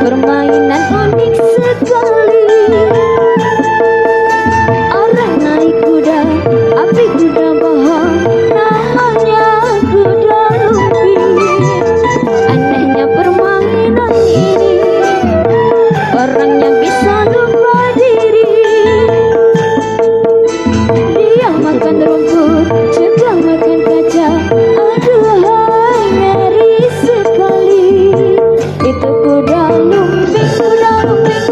Permainan unik sekali. Orang naik kuda, api kuda bohong, namanya kuda lumping. Anehnya permainan ini, orangnya bisa lupa diri. Dia makan rumput, juga makan kaca. Aduhai, ngeri sekali. Itu kuda lumping, kuda lumping.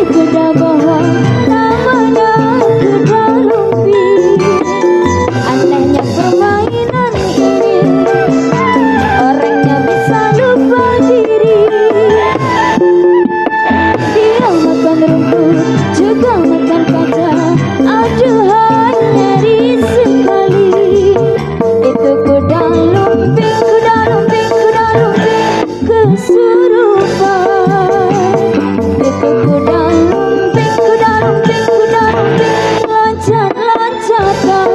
kuda bohong, namanya kuda lumping. Anehnya permainan ini, orangnya bisa lupa diri. Dia makan rumput, juga makan kaca. Aduhai ngeri sekali. Itu kuda lumping, kuda lumping, kuda lumping kesurupan. Itu kuda lumping, kuda lumping, kuda lumping loncat-loncatan.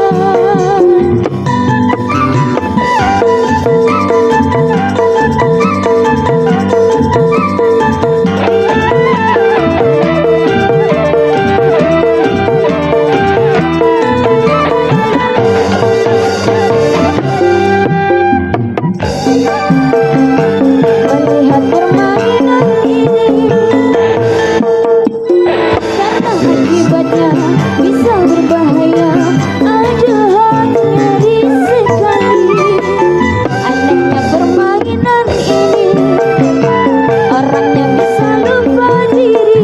Melihat permainan ini, karena akibatnya bisa berbahaya. Aduhai ngeri sekali. Anehnya permainan ini, orangnya bisa lupa diri.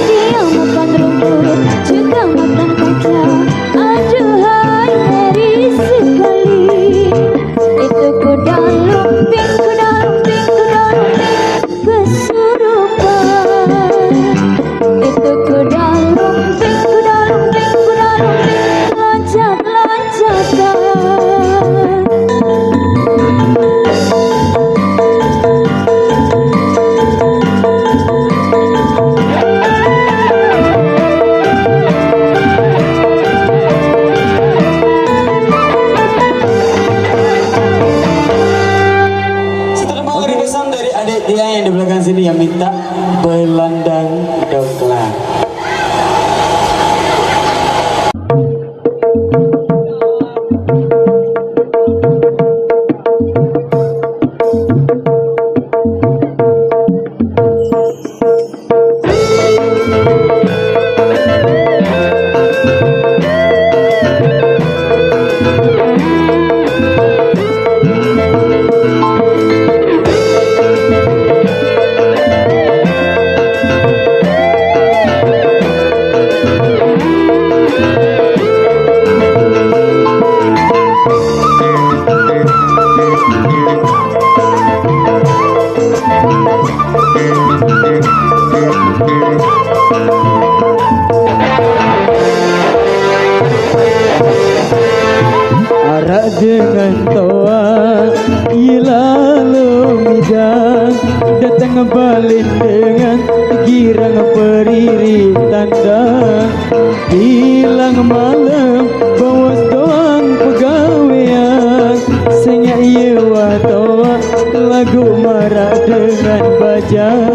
Dia makan rumput, juga makan kaca. Aduhai ngeri sekali. Itu kuda lumping, kuda lumping, kuda lumping kesurupan. Itu kuda lumping, kuda lumping, kuda lumping loncat-loncatan. Setelah mau pesan dari adik dia yang di belakang sini yang minta belandang dongklat. Arak dengan toa lalu midang, datang balik dengan girang periri tanda. Bilang malam bawas doang pegawaian, senya iya toa lagu marak dengan bajang.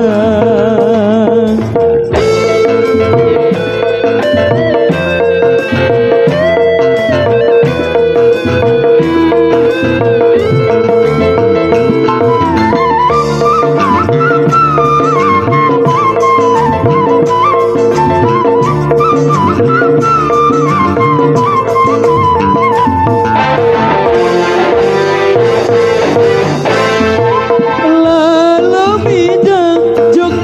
Lalu midang jok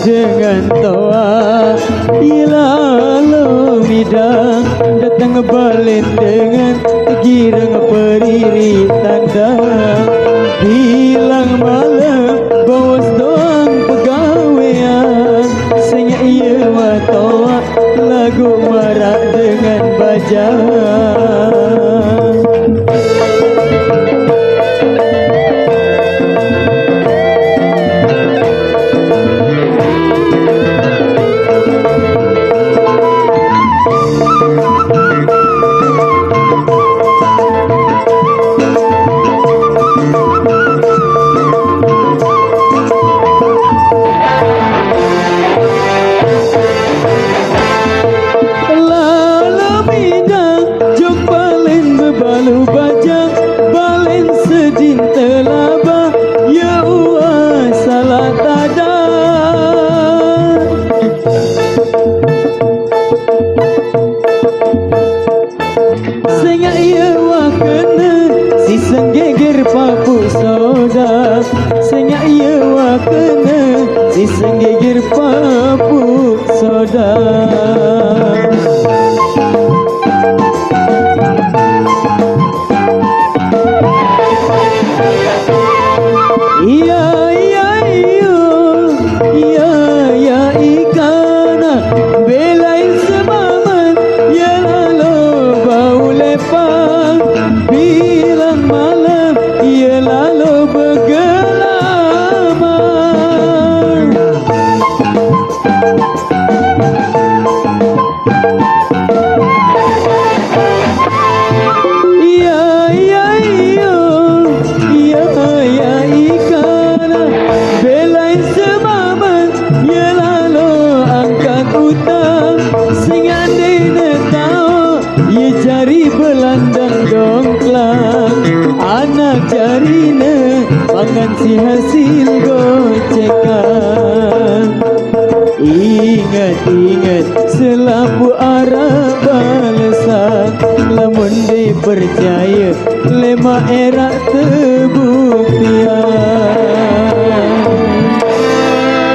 dengan toa ilalu midang datang balen dengan girang periri tanda bilang malam bawas doang pegawaian senya iya matoa lagu marak dengan bajang. Senggeger papu soda senya iya wa kena si senggeger papu soda. Iya iya iyo iya iya ikana belain semaman ya lalu bau lepang bilang malam ya lalu bergelaman. Iya iya iyo iya iya ikana belain semaman ya lalu angkat utang singandina tau ya jari belandang dongklang anak jarina pangan si hasil gocekan. Ingat-ingat selapu arah balesan lamun dipercaya lema era terbuktian.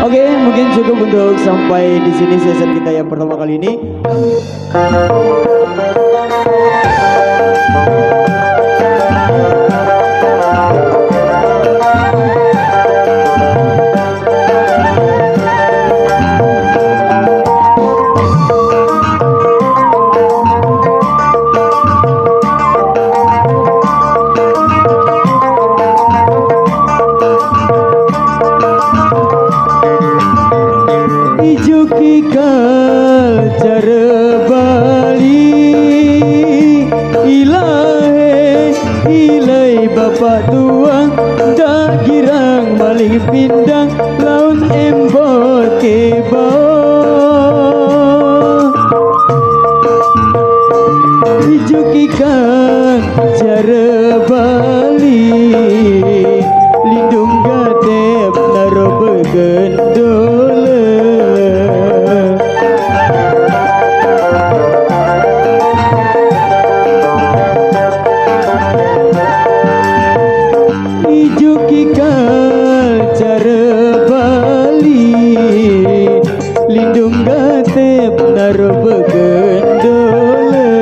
Oke, mungkin cukup untuk sampai di sini sesi kita yang pertama kali ini. Ijukikal cara Bali ilahe ilai bapak tua tak girang maling pindang laun embot ke bawah. Ijukikal cara Bali lindung gadep naro begendol. Lindung gatep naro begendola.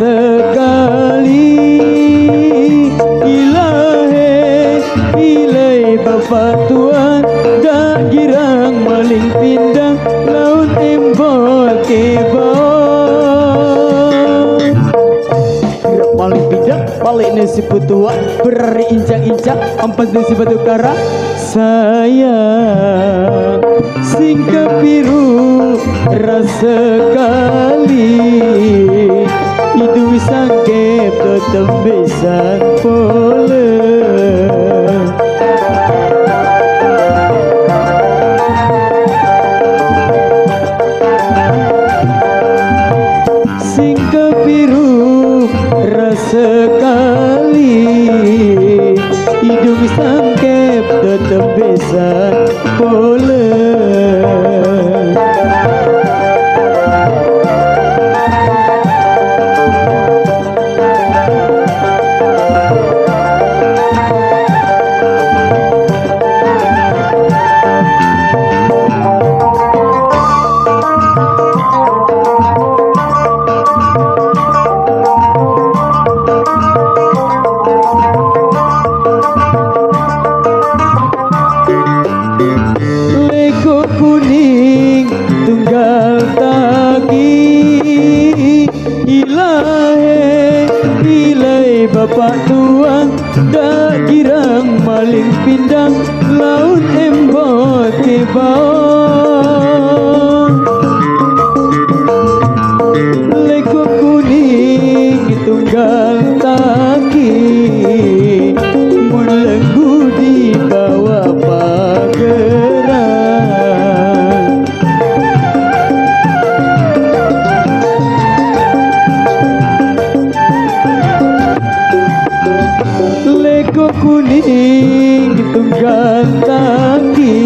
Sekali ilahe ilai bapak tuan dak girang maling pindang laut embol ke bawah. Maling pindang balik nasi putua berari injak-injak ampas nasi batu kara sayang singkap biru rasa kali itu sangkep tetap besan pola. jangkep tetep bisa boleh. Leko kuning tunggal taki, ilahe ilai bapak tuang, dak girang maling pindang laut embot ke bawah. Leko kuning tunggal taki, melenggu di bawah pageran. Leko kuning tunggal taki,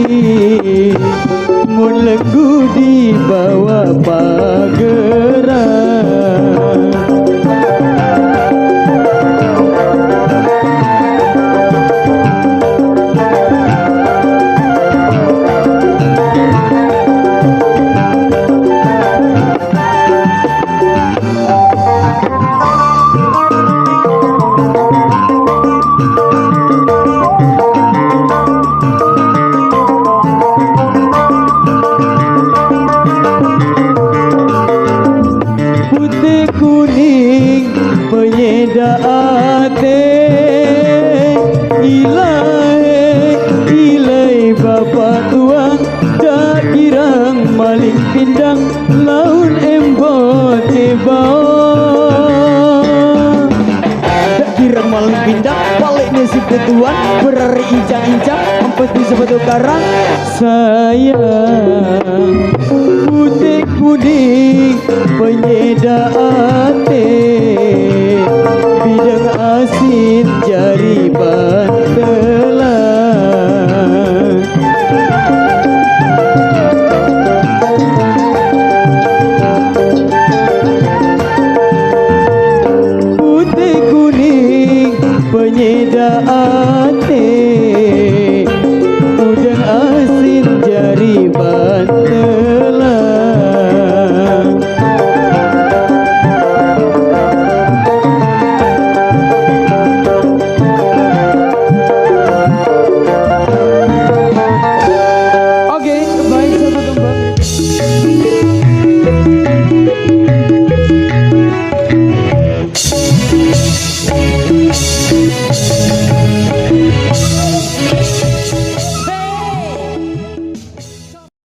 melenggu di bawah pageran. Putih kuning penyeda ate, ilahe ilai bapak tuang, dak girang maling pindang laut embot ke bawah. Dak girang maling pindang balik nasib ketuan, berari incang-incang empat bisa batu karang. Sayang putih kuning penyeda ate, bidang asin jari ban.